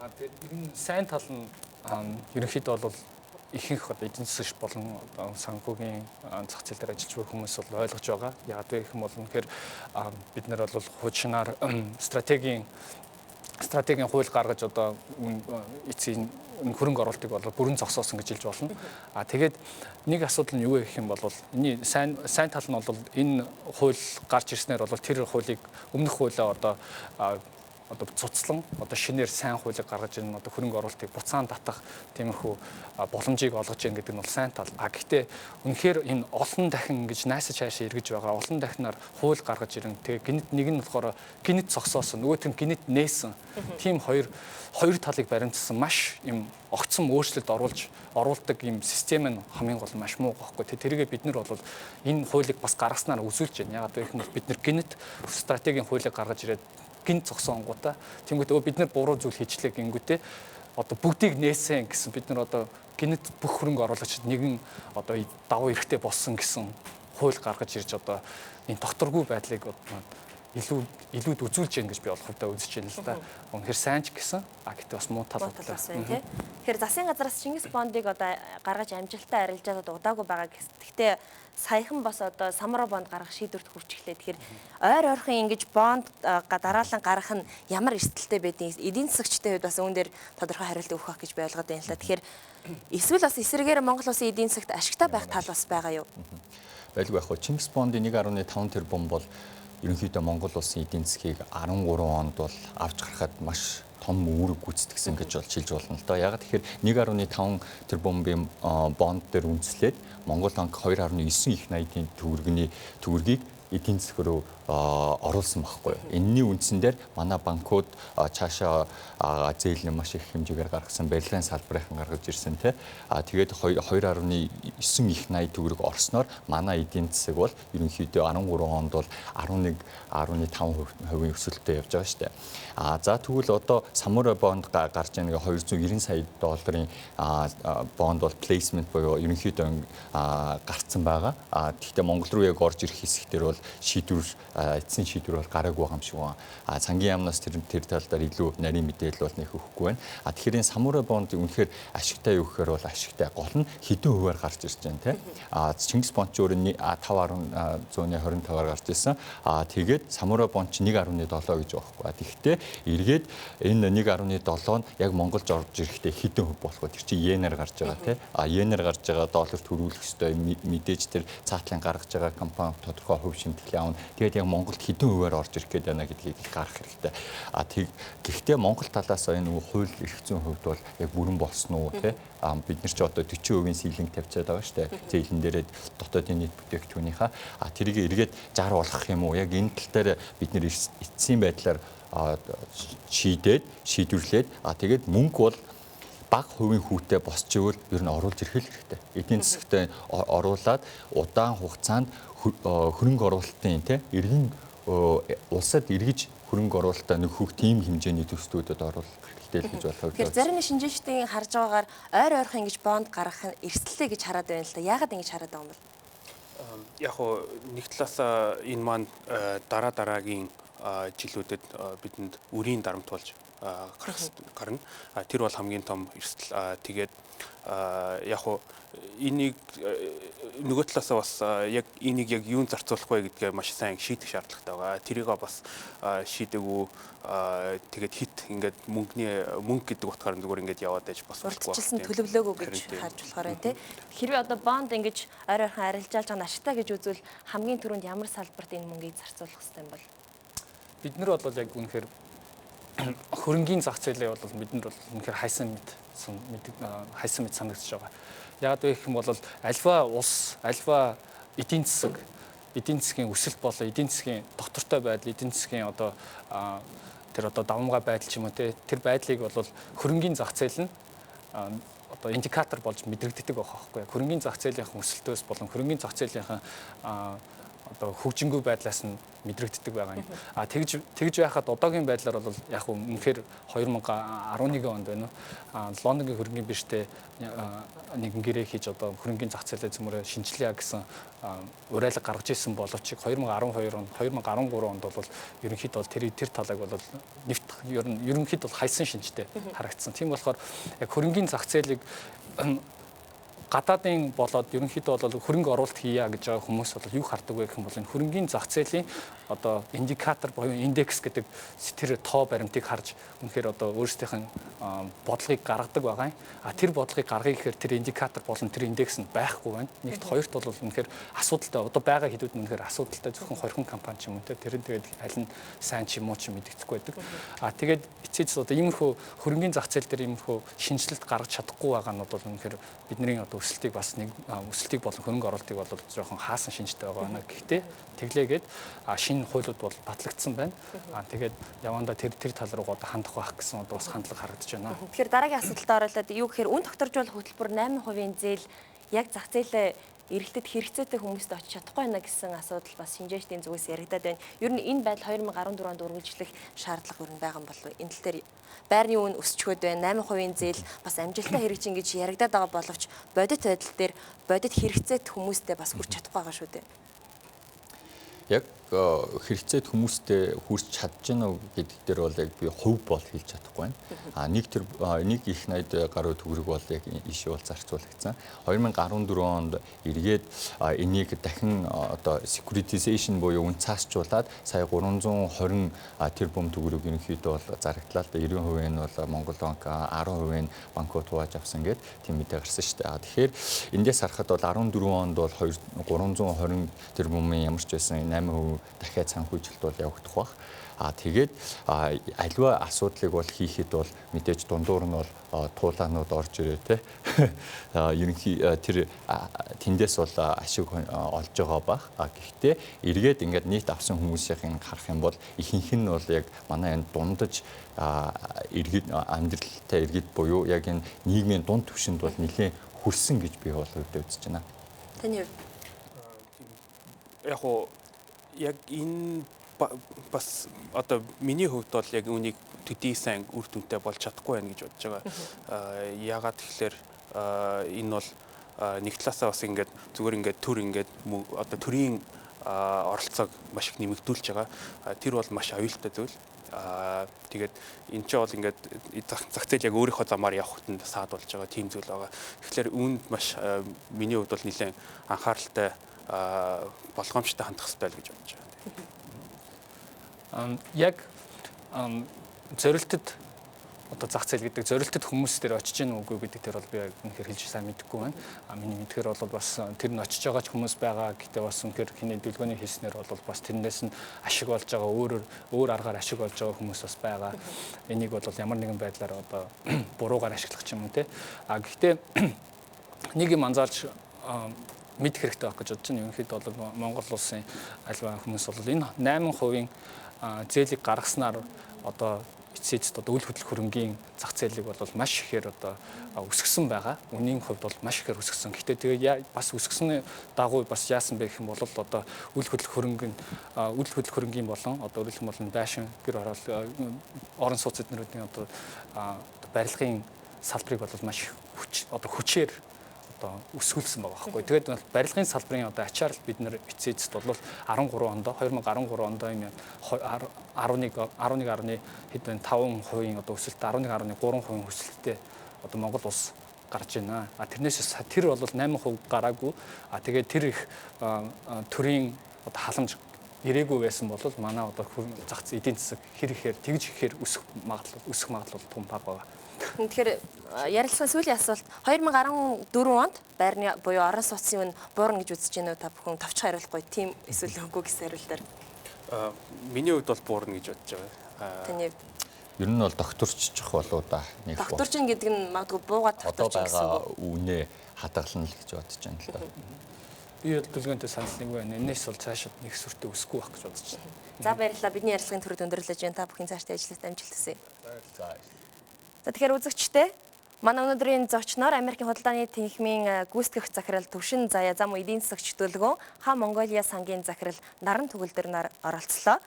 Тэгээд энэ сайн тал нь ерөнхийдөө бол ихэнх эдийн засагч болон санхүүгийн зах зээл дээр ажиллаж байгаа хүмүүс бол ойлгож байгаа. Яг гэх юм бол үнэхээр бид нар бол хуучнаар стратегийн хууль гаргаж эцсийн хөрөнгө оруулалтыг бол бүрэн зогсоосон гэж хэлж болно. Тэгээд нэг асуудал нь юу гэх юм бол энэ сайн тал нь бол энэ хууль гарч ирснээр бол тэр хуулийг өмнөх хуулиа цуцлан шинээр сайн хуулийг гаргаж ирнэ хөрөнгө оруулалтыг буцаан татах тиймэрхүү боломжийг олгож ийн гэдэг нь бол сайн тал. Гэхдээ үнэхээр энэ олон дахин ингэж найсаж хайшаа эргэж байгаа олон дахинаар хууль гаргаж ирэн тэгээ гинт нэг нь болохоор гинт зогсоосон нөгөөх нь гинт нээсэн тийм хоёр талыг баримтсан маш юм огцом өөрчлөлт оруулдаг юм систем нь хамгийн гол маш муу гоохгүй. Тэргээ бид нар бол энэ хуулийг бас гаргаснаар үзүүлж байна. Яагаад гэвэл бид нар гинт стратегийн хуулийг гаргаж ирээд гинт зогсоонгуудаа тэнгуүтээ бид нар буруу зүйл хийчлээ гингүүтээ бүгдийг нээсэн гэсэн бид нар гинт бүх хөрөнгө оруулагчид нэгэн давуу эрэхтэй болсон гэсэн хууль гаргаж ирж энэ докторгүй байдлыг илүүд үзүүлж яах гэж би бол хувьдаа үзэж байна л да. Үнэхээр сайн ч гэсэн гэтээ бас муу тал байна тийм. Тэгэхээр засгийн газраас Чингис бондыг гаргаж амжилттай арилжаад удаагүй байгаа гэхдээ саяхан бас самурай бонд гаргах шийдвэрт хүрч эхлэв. Тэгэхээр ойрхон ингэж бонд дараалан гаргах нь ямар эрсдэлтэй байдгийг эдийн засагчдын хувьд бас үүн дээр тодорхой хариулт өгөх гэж би ойлгоод байна л да. Тэгэхээр эсвэл бас эсрэгээр Монгол улсын эдийн засагт ашигтай байх тал бас байгаа юу? Байлгүй яг Чингис бондын 1.5 тэрбум бол ерөнхийдөө Монгол улсын эдийн засгийг 13 онд бол авч гарахад маш том үүрэг гүйцэтгсэн гэж болж хэлж болно л доо. Яг тэгэхээр 1.5 тэрбумын бонд дээр үндэслээд Монгол банк 2.9 их 80-ийн төгрөгийг эдийн засаг руу оруулсан байхгүй. Энэний үндсэн дээр манай банкуд цаашаа зээл маш их хэмжээгээр гаргасан барилгын салбарынхан гаргаж ирсэн те. Тэгээд 2.9 их 80 төгрөг орсноор манай эдийн засаг бол ерөнхийдөө 13 онд бол 11.5% өсөлттэй явж байгаа шүү дээ. За тэгвэл самурай бонд гарч байгаа 290 сая долларын бонд бол placement буюу ерөнхийдөө гарцсан байгаа. Гэхдээ Монгол руу яг орж ирэх хэсэгтэр бол эцсийн шийдвэр бол гараагүй байгаа юм шиг байна. Цангийн яамнаас тэр тал дээр илүү нарийн мэдээлэл бол нэх өгөхгүй байна. Тэгэхээр энэ самурай бонд үнэхээр ашигтай юу гэхээр бол ашигтай. Гол нь хэдэн хувиар гарч ирж байна те. Чингис бонд ч өөр 5.25-аар гарч ирсэн. Тэгээд самурай бонд ч 1.7 гэж байгаа байхгүй. Тэгэхдээ эргээд энэ 1.7 нь яг Монголд орж ирэхдээ хэдэн хөв болох вэ? Тэр чинь йенээр гарч байгаа те. Йенээр гарч байгаа долларт хөрвүүлэх ёстой мэдээж тэр цаатлан гаргаж байгаа компани тодорхой хөв шимтгэл явна. Тэгээд яг Монголд хэдэн хувиар орж ирэх гээд байна гэдгийг гарах хэрэгтэй. Гэхдээ Монгол талаас энэ хууль эрх зүйн хувьд бол яг бүрэн болсон уу те? Бид нар ч 40% сийлинг тавьчаад байгаа шүү дээ. Зэйлэн дээрээ дотоодын нийт бүтээгдэхүүнийхаа тэрийг эргээд 60 болгох юм уу? Яг энэ тал дээр бид нар эцсийн байдлаар шийдвэрлээд тэгээд мөнгө бол бага хувийн хүүтэй босч ивэл ер нь оруулж ирэх хэрэгтэй. Эдийн засагт оруулаад удаан хугацаанд хөрөнгө оруулалтын иргэн улсад эргэж хөрөнгө оруулалтаа нөхөх тийм хэмжээний төслүүдэд оруулах хэрэгтэй л гэж бодлоо. Тэгэхээр зарим шинжээчдийн харж байгаагаар ойрхон ингэж бонд гаргах нь эрсдэлтэй гэж хараад байна л да. Яагаад ингэж хараад байгаа юм бэ? Яг нэг талаас энэ маань дараагийн жилүүдэд бидэнд үрийн дарамт болж гарна. Тэр бол хамгийн том эрсдэл. Тэгээд яг энийг нөгөө талаас бас яг энийг яг юунд зарцуулах вэ гэдгээ маш сайн шийдэх шаардлагатай байгаа. Тэрийг бас шийдэггүй тэгээд хит ингээд мөнгө гэдэг утгаар зүгээр ингээд яваад байж бас болохгүй. Урьдчилсан төлөвлөөгөө гэж харж болохоор тийм. Хэрвээ бонд ингэж ойрхон арилжаалж байгаа нь ашигтай гэж үзвэл хамгийн түрүүнд ямар салбарт энэ мөнгийг зарцуулах хэрэгтэй юм бол? Бид нар бол яг үнэхээр хөрөнгийн зах зээлээ бол бид нар бол үнэхээр хайсан мэд санагдаж байгаа. Яг гэх юм бол альва улс, альва эдийн засгийн өсөлт болоо эдийн засгийн доктортой байдал, эдийн засгийн тэр давмгай байдал ч юм уу тэр байдлыг бол хөрөнгийн зах зээл нь индикатор болж мэдрэгддэг байгаа байхгүй. Хөрөнгийн зах зээлийнхэн өсөлтөөс болон хөрөнгийн зах зээлийнхэн одоо хөгжингүй байдлаас нь мэдрэгддэг байгаа юм. Тэгж байхад одоогийн байдлаар бол яг үнэхээр 2011 онд байна уу? Лондонгийн хөрөнгөний биржтэй нэгэн гэрээ хийж одоо хөрөнгөний зах зээлээ зөмөрөө шинжилье гэсэн уриалга гаргаж ирсэн боловч 2012 онд 2013 онд бол ерөнхийдөө тэр талыг бол нефт ерөнхийдөө хайсан шинжтэй харагдсан. Тийм болохоор яг хөрөнгөний зах зээлийг гадаадын болоод ерөнхийдөө бол хөрөнгө оруулалт хийя гэж байгаа хүмүүс бол юу хардаг вэ гэх юм бол энэ хөрөнгөний зах зээлийн одоо индикатор буюу индекс гэдэг тэр тоо баримтыг харж үнэхээр одоо өөрсдийнх нь бодлогыг гаргадаг байгаа юм. Тэр бодлогыг гаргая гэхээр тэр индикатор болон тэр индекс нь байхгүй байна. Нэгт хоёрт бол үнэхээр асуудалтай одоо байгаа хэдүүд нь үнэхээр асуудалтай зөвхөн хорхон компани ч юм уу тэр нь тэгээд аль нь сайн ч юм уу ч мэдэгдэхгүй байдаг. Тэгээд эцээц одоо иймэрхүү хөрөнгөний зах зээл дээр иймэрхүү шинжилэлт гаргаж чадахгүй байгаа нь бол үнэхээр бидний одоо өсөлтийг бас нэг өсөлтийг болон хөрөнгө оруулалтыг бол жоохон хаасан шинжтэй байгаа байна. Гэхдээ тэглээгээд шинэ хуулиуд бол батлагдсан байна. Тэгээд явандаа тэр тал руу одоо хандах байх гэсэн одоо бас хандлага харагдаж байна. Тэгэхээр дараагийн асуултад оролцоод юу гэхээр үн тогтворжуулах хөтөлбөр 8% зээл яг зах зээлээ эргэлтэд хэрэгцээтэй хүмүүст очиж чадахгүй байна гэсэн асуудал бас шинжээчдийн зүгээс яригадаад байна. Ер нь энэ байдал 2014 онд үргэлжлэх шаардлага өрн байгаа юм болов уу? Энэ тал дээр байрны үн өсчгөөд байна. 8% зээл бас амжилттай хэрэгжин гэж яригадаад байгаа боловч бодит байдал дээр бодит хэрэгцээт хүмүүстээ бас хүрч чадахгүй байгаа шүү дээ. Яг хэрэгцээт хүмүүстэй хүрч чадж гэнэ гэдэг дээр бол яг би хувь бол хэлж чадахгүй байна. Нэг их 80 гаруй төгрөг бол яг ишээ бол зарцуулагдсан. 2014 онд эргээд энийг дахин одоо securitization буюу үн цаасчлуулад сая 320 тэрбум төгрөг ерөнхийдөө бол зарагдлаа. 90% нь бол Монгол банк, 10% нь банкуд хувааж авсан гэдэг тийм мэдээ гарсан шүү дээ. Тэгэхээр эндээс харахад бол 14 онд бол 320 тэрбумын ямар ч байсан 8% дахиад санхүүжилт бол явагдах бах. Тэгээд аливаа асуудлыг бол хийхэд бол мэдээж дундуур нь бол туулаанууд орж ирээ те. Ерөнхий тэр тэндээс бол ашиг олж байгаа бах. Гэхдээ эргээд ингээд нийт авсан хүмүүсийн харах юм бол ихэнх нь бол яг манай энэ дундаж иргэд амьдралтай иргэд буюу яг энэ нийгмийн дунд түвшинд бол нэлээд хүрсэн гэж би бол үзэж байна. Таны яг энэ бас одоо миний хувьд бол яг үнийг төдий сайн үр дүнтэй болж чадахгүй байна гэж бодож байгаа. Яагаад тэгэхээр энэ бол нэг талаасаа бас ингээд зүгээр ингээд төр ингээд одоо төрийн оролцоог маш их нэмэгдүүлж байгаа. Тэр бол маш аюултай зүйл. Тэгээд энэ ч бол ингээд зах зээл яг өөрийнхөө замаар явах хөтөнд саад болж байгаа тийм зүйл байгаа. Тэгэхээр үүнд маш миний хувьд бол нэлээд анхааралтай болгоомжтой хандах хэрэгтэй л гэж бодож байна. Яг зорилтод одоо зах зээл гэдэг зорилтод хүмүүс дээр очиж гэнэ үгүй гэдэг дээр бол би үнэхээр хэлж сайн мэдэхгүй байна. Миний мэдхээр бол бас тэр нь очиж байгаа ч хүмүүс байгаа. Гэхдээ бас үнэхээр хиний дэлгөөний хэлснээр бол бас тэрнээс нь ашиг болж байгаа өөр аргаар ашиг болж байгаа хүмүүс бас байгаа. Энийг бол ямар нэгэн байдлаар одоо буруугаар ашиглах юм те. Гэхдээ нэг юм анзаарч мэдэх хэрэгтэй байх гэж бодож байна. Ерөнхийдөө бол Монгол улсын альва хүмүүс бол энэ 8% зээлийг гаргаснаар одоо эцээдд одоо үйл хөдлөх хөрөнгийн зах зээлийг бол маш ихээр одоо өсгсөн байгаа. Үнийн хувьд бол маш ихээр өсгсөн. Гэхдээ тэгээд бас өсгсөний дагуу бас яасан бэ гэх юм бол одоо үйл хөдлөх хөрөнгийн болон одоо өөрөлдөх болон байшин гэр орон сууц эднэрүүдийн одоо барилгын салбарыг бол маш хүчээр өсгүүлсэн байгаа байхгүй. Тэгээд барилгын салбарын одоо ачаар бид нэр эцээдд бол 2013 онд 11.5% хэд 5% одоо өсөлт 11.3% өсөлттэй одоо Монгол улс гарч байна. Тэрнээс тэр бол 8% гараагүй. Тэгээд тэр их төрийн одоо халамж ирээгүй байсан бол манай одоо зах зээл эдийн засаг хэр ихээр тэгж ихээр өсөх магадлал том бага байгаа. Тэгэхээр ярилцсан сүүлийн асуулт 2014 онд байрны буюу орон сууцны үн буурна гэж үзэж байна уу та бүхэн товч хариулахгүй тийм эсвэл үгүй гэсэн хариултаар. Миний хувьд бол буурна гэж бодож байгаа. Таны ер нь бол докторччих болоо да нэг докторчин гэдэг нь магадгүй буугаад докторч гэсэн үг. Үнэ хадгална л гэж бодож байна л да. Би дэлгөөнтэй санал нэг байна. Энэс бол цаашаа нэг сүртэй өсөхгүй байх гэж бодож байна. За баярлалаа. Бидний ярилцлагын төрөд өндөрлөж байна. Та бүхэн цаашдаа ажлаас амжилт хүсье. За. За тэгэхээр үзэгчдээ Манай өнөөдрийн зочноор Америкийн худалдааны тэнхимийн гүйцэтгэх захирал Төвшин Заяа зам эдийн засагч төлгөө Ха Монголиа сангийн захирал Наран Төгөлдөр нар оролцлоо.